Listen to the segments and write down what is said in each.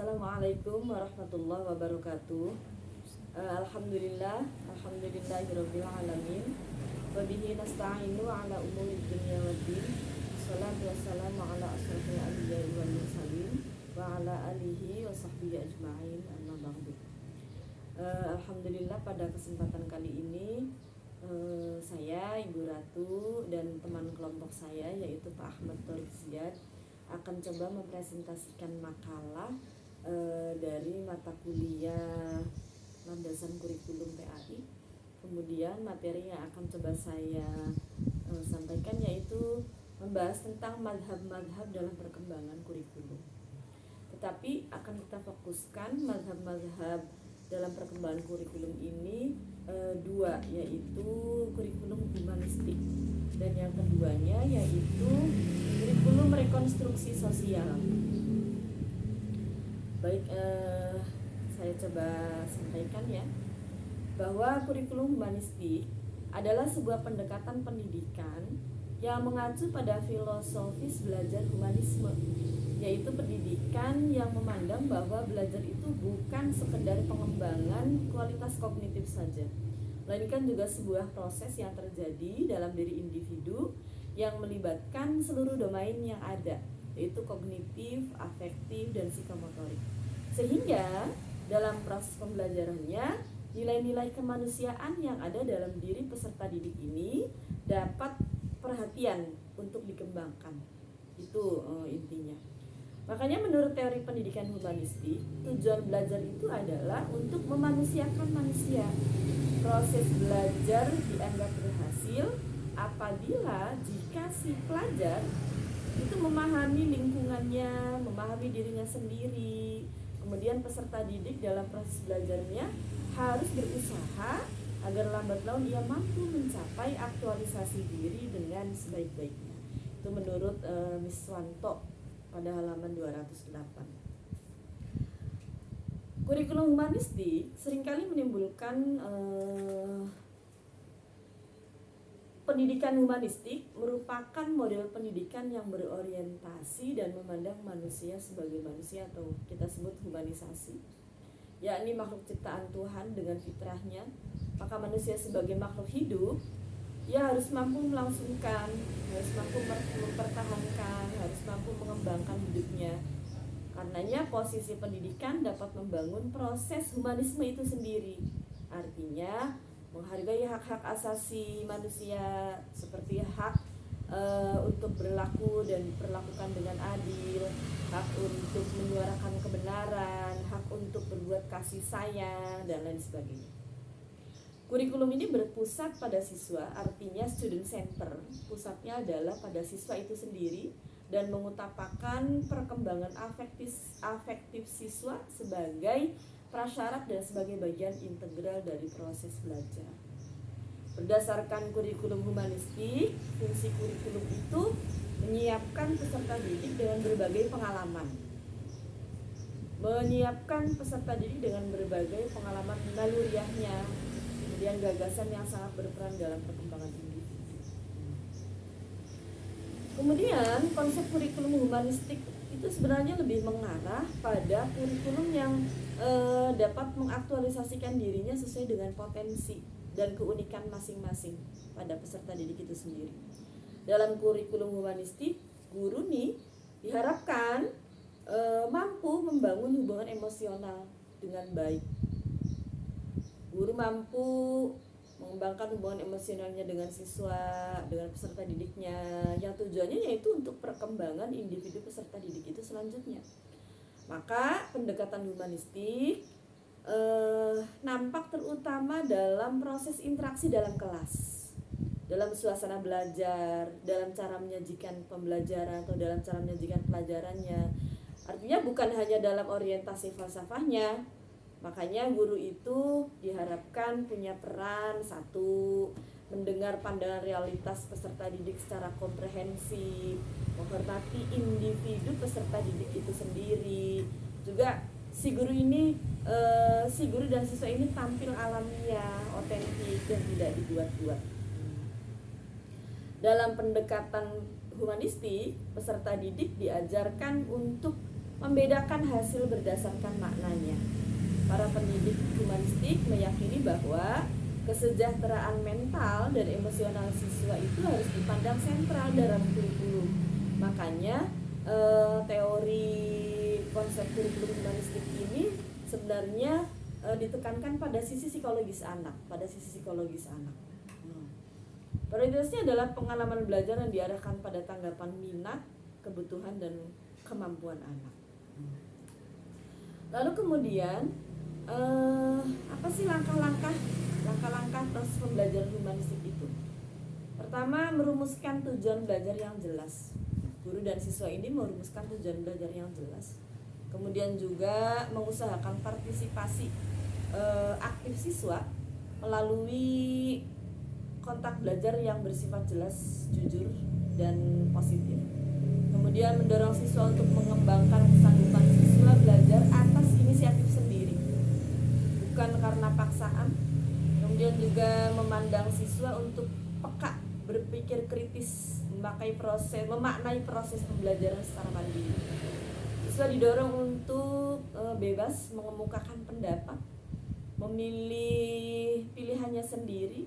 Assalamualaikum warahmatullahi wabarakatuh. Alhamdulillahirabbil alamin. Wa bihi nasta'inu ala umuri dunya waddin. Wassalatu wassalamu ala asrofil anbiya'i wal mursalin wa ala alihi wa sahbihi ajma'in. Amma ba'du. Alhamdulillah, pada kesempatan kali ini saya, Ibu Ratu, dan teman kelompok saya yaitu Pak Ahmad Thorik Ziyad akan coba mempresentasikan makalah dari mata kuliah landasan kurikulum PAI. Kemudian materi yang akan coba saya sampaikan yaitu membahas tentang madhab-madhab dalam perkembangan kurikulum. Tetapi akan kita fokuskan madhab-madhab dalam perkembangan kurikulum ini dua, yaitu kurikulum humanistik, dan yang keduanya yaitu kurikulum rekonstruksi sosial. Baik, saya coba sampaikan ya, bahwa kurikulum humanistik adalah sebuah pendekatan pendidikan yang mengacu pada filosofis belajar humanisme, yaitu pendidikan yang memandang bahwa belajar itu bukan sekedar pengembangan kualitas kognitif saja, melainkan juga sebuah proses yang terjadi dalam diri individu yang melibatkan seluruh domain yang ada, yaitu kognitif, afektif, dan psikomotorik. Sehingga dalam proses pembelajarannya, nilai-nilai kemanusiaan yang ada dalam diri peserta didik ini dapat perhatian untuk dikembangkan. Itu intinya. Makanya menurut teori pendidikan humanistik, tujuan belajar itu adalah untuk memanusiakan manusia. Proses belajar dianggap berhasil apabila jika si pelajar itu memahami lingkungannya, memahami dirinya sendiri. Kemudian peserta didik dalam proses belajarnya harus berusaha agar lambat laun ia mampu mencapai aktualisasi diri dengan sebaik-baiknya. Itu menurut Miss Swanto pada halaman 208. Kurikulum humanistik seringkali menimbulkan pendidikan humanistik merupakan model pendidikan yang berorientasi dan memandang manusia sebagai manusia, atau kita sebut humanisasi, yakni makhluk ciptaan Tuhan dengan fitrahnya. Maka manusia sebagai makhluk hidup, ia harus mampu melangsungkan, harus mampu mempertahankan, harus mampu mengembangkan hidupnya. Karenanya posisi pendidikan dapat membangun proses humanisme itu sendiri. Artinya menghargai hak-hak asasi manusia seperti hak untuk berlaku dan diperlakukan dengan adil, hak untuk menyuarakan kebenaran, hak untuk berbuat kasih sayang, dan lain sebagainya. Kurikulum ini berpusat pada siswa, artinya student center. Pusatnya adalah pada siswa itu sendiri dan mengutamakan perkembangan afektif siswa sebagai prasyarat dan sebagai bagian integral dari proses belajar. Berdasarkan kurikulum humanistik, fungsi kurikulum itu menyiapkan peserta didik dengan berbagai pengalaman. Naluriahnya, kemudian gagasan yang sangat berperan dalam perkembangan individu. Kemudian konsep kurikulum humanistik itu sebenarnya lebih mengarah pada kurikulum yang dapat mengaktualisasikan dirinya sesuai dengan potensi dan keunikan masing-masing pada peserta didik itu sendiri. Dalam kurikulum humanistik, guru nih diharapkan mampu membangun hubungan emosional dengan baik. Guru mampu mengembangkan hubungan emosionalnya dengan siswa, dengan peserta didiknya, yang tujuannya yaitu untuk perkembangan individu peserta didik itu selanjutnya. Maka pendekatan humanistik nampak terutama dalam proses interaksi dalam kelas, dalam suasana belajar, dalam cara menyajikan pembelajaran atau dalam cara menyajikan pelajarannya. Artinya bukan hanya dalam orientasi falsafahnya. Makanya guru itu diharapkan punya peran satu, mendengar pandangan realitas peserta didik secara komprehensif, menghormati individu peserta didik itu sendiri. Juga si guru dan siswa ini tampil alamiah, otentik, dan tidak dibuat-buat. Dalam pendekatan humanistik, peserta didik diajarkan untuk membedakan hasil berdasarkan maknanya. Para pendidik humanistik meyakini bahwa kesejahteraan mental dan emosional siswa itu harus dipandang sentral dalam kurikulum. Makanya teori konsep kurikulum humanistik ini sebenarnya ditekankan pada sisi psikologis anak, Prioritasnya adalah pengalaman belajar yang diarahkan pada tanggapan minat, kebutuhan, dan kemampuan anak. Lalu kemudian apa sih langkah-langkah proses pembelajaran humanistik itu? Pertama, merumuskan tujuan belajar yang jelas. Guru dan siswa ini merumuskan tujuan belajar yang jelas. Kemudian juga mengusahakan partisipasi aktif siswa melalui kontak belajar yang bersifat jelas, jujur, dan positif. Kemudian mendorong siswa untuk mengembangkan kesanggupan siswa belajar atas inisiatif sendiri, bukan karena paksaan. Kemudian juga memandang siswa untuk peka, berpikir kritis, memaknai proses pembelajaran secara mandiri. Siswa didorong untuk bebas mengemukakan pendapat, memilih pilihannya sendiri,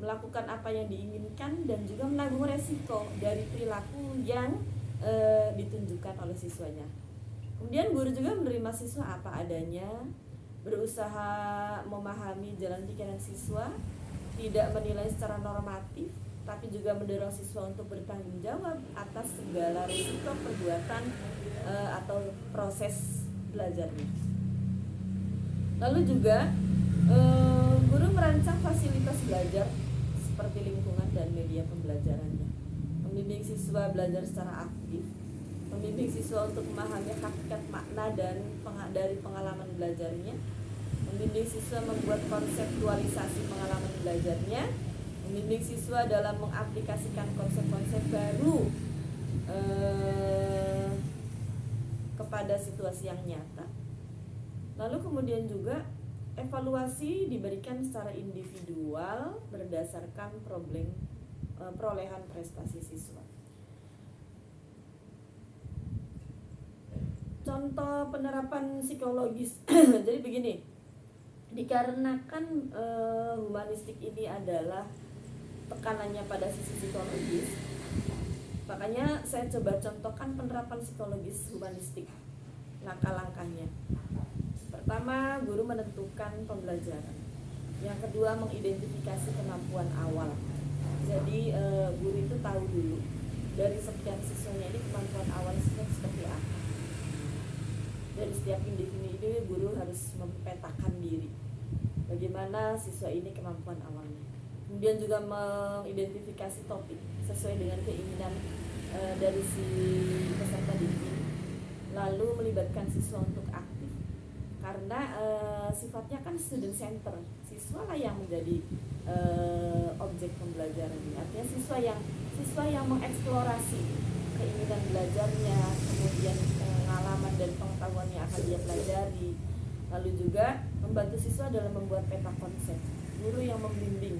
melakukan apa yang diinginkan, dan juga menanggung resiko dari perilaku yang ditunjukkan oleh siswanya. Kemudian guru juga menerima siswa apa adanya, berusaha memahami jalan pikiran siswa, tidak menilai secara normatif, tapi juga mendorong siswa untuk bertanggung jawab atas segala risiko perbuatan atau proses belajarnya. Lalu juga guru merancang fasilitas belajar seperti lingkungan dan media pembelajarannya, membimbing siswa belajar secara aktif, membimbing siswa untuk memahami hakikat makna dan dari pengalaman belajarnya, membimbing siswa membuat konseptualisasi pengalaman belajarnya, membimbing siswa dalam mengaplikasikan konsep-konsep baru kepada situasi yang nyata. Lalu kemudian juga evaluasi diberikan secara individual berdasarkan perolehan prestasi siswa. Contoh penerapan psikologis. Jadi begini, dikarenakan humanistik ini adalah tekanannya pada sisi psikologis, makanya saya coba contohkan penerapan psikologis humanistik, langkah-langkahnya. Pertama, guru menentukan pembelajaran. Yang kedua, mengidentifikasi kemampuan awal. Jadi guru itu tahu dulu dari sekian siswanya ini kemampuan awal siswa seperti apa. Dari setiap individu ini guru harus mempetakan diri bagaimana siswa ini kemampuan awalnya. Kemudian juga mengidentifikasi topik sesuai dengan keinginan dari si peserta didik. Lalu melibatkan siswa untuk aktif, karena sifatnya kan student center, siswa lah yang menjadi objek pembelajaran ini. Artinya siswa yang mengeksplorasi keinginan belajarnya, kemudian pengalaman dan pengetahuan yang akan dia pelajari. Lalu juga membantu siswa dalam membuat peta konsep. Guru yang membimbing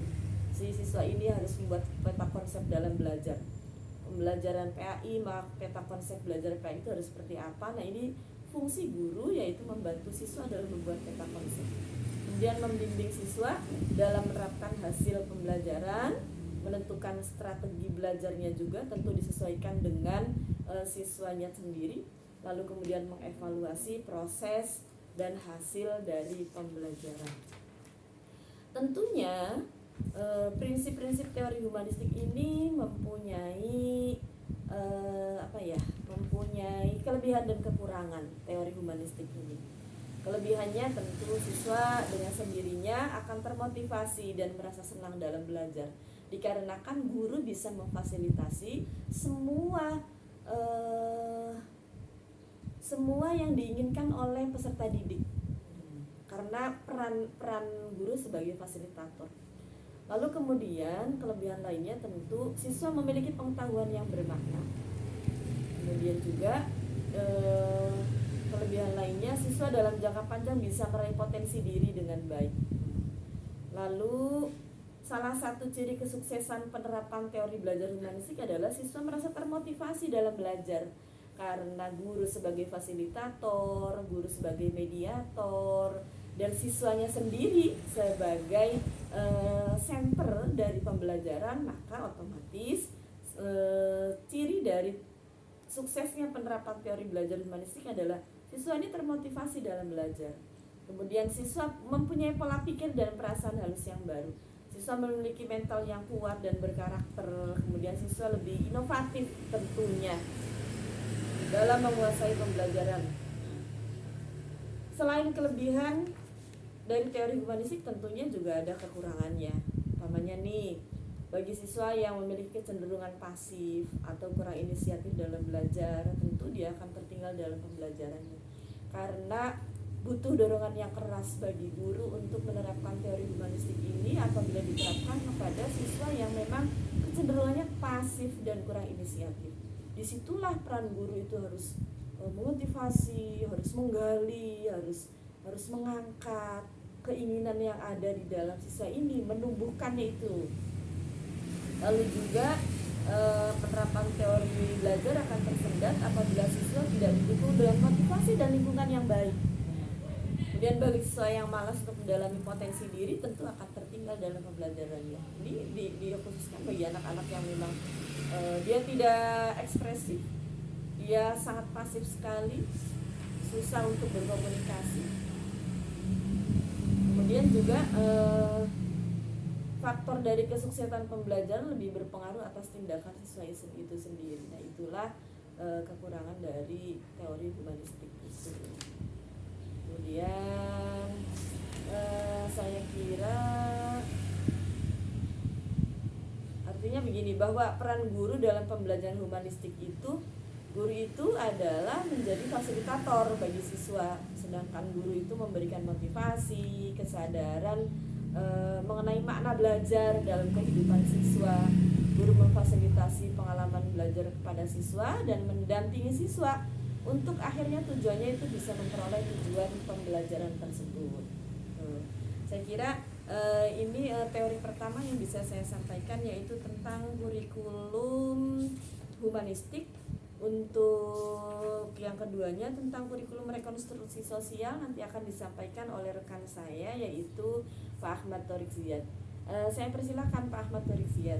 si siswa ini harus membuat peta konsep dalam belajar. Pembelajaran PAI, maka peta konsep belajar PAI itu harus seperti apa. Nah, ini fungsi guru, yaitu membantu siswa dalam membuat peta konsep. Kemudian membimbing siswa dalam menerapkan hasil pembelajaran, menentukan strategi belajarnya juga tentu disesuaikan dengan siswanya sendiri. Lalu kemudian mengevaluasi proses dan hasil dari pembelajaran. Tentunya prinsip-prinsip teori humanistik ini mempunyai mempunyai kelebihan dan kekurangan teori humanistik ini. Kelebihannya tentu siswa dengan sendirinya akan termotivasi dan merasa senang dalam belajar, dikarenakan guru bisa memfasilitasi semua yang diinginkan oleh peserta didik, karena peran guru sebagai fasilitator. Lalu kemudian kelebihan lainnya tentu siswa memiliki pengetahuan yang bermakna. Kemudian juga kelebihan lainnya siswa dalam jangka panjang bisa meraih potensi diri dengan baik. Lalu salah satu ciri kesuksesan penerapan teori belajar humanistik adalah siswa merasa termotivasi dalam belajar, karena guru sebagai fasilitator, guru sebagai mediator, dan siswanya sendiri sebagai center dari pembelajaran, maka otomatis ciri dari suksesnya penerapan teori belajar humanistik adalah siswa ini termotivasi dalam belajar. Kemudian siswa mempunyai pola pikir dan perasaan halus yang baru. Siswa memiliki mental yang kuat dan berkarakter. Kemudian siswa lebih inovatif tentunya dalam menguasai pembelajaran. Selain kelebihan dari teori humanistik, tentunya juga ada kekurangannya. Umpamanya nih, bagi siswa yang memiliki kecenderungan pasif atau kurang inisiatif dalam belajar, tentu dia akan tertinggal dalam pembelajarannya. Karena butuh dorongan yang keras bagi guru untuk menerapkan teori humanistik ini apabila diterapkan kepada siswa yang memang kecenderungannya pasif dan kurang inisiatif. Disitulah peran guru itu harus memotivasi, harus menggali, harus mengangkat keinginan yang ada di dalam siswa ini, menumbuhkannya itu. Lalu juga penerapan teori belajar akan tersendat apabila siswa tidak didukung dengan motivasi dan lingkungan yang baik. Kemudian bagi siswa yang malas untuk mendalami potensi diri, tentu akan tertinggal dalam pembelajarannya. Ini dikhususkan bagi anak-anak yang memang dia tidak ekspresif, dia sangat pasif sekali, susah untuk berkomunikasi. Kemudian juga faktor dari kesuksesan pembelajaran lebih berpengaruh atas tindakan siswa itu sendiri. Nah, itulah kekurangan dari teori humanistik itu. Kemudian saya kira artinya begini, bahwa peran guru dalam pembelajaran humanistik itu, guru itu adalah menjadi fasilitator bagi siswa, sedangkan guru itu memberikan motivasi, kesadaran mengenai makna belajar dalam kehidupan siswa. Guru memfasilitasi pengalaman belajar kepada siswa dan mendampingi siswa untuk akhirnya tujuannya itu bisa memperoleh tujuan pembelajaran tersebut. Saya kira ini teori pertama yang bisa saya sampaikan, yaitu tentang kurikulum humanistik. Untuk yang keduanya tentang kurikulum rekonstruksi sosial nanti akan disampaikan oleh rekan saya, yaitu Pak Ahmad Thorik Ziyad. Saya persilahkan Pak Ahmad Thorik Ziyad.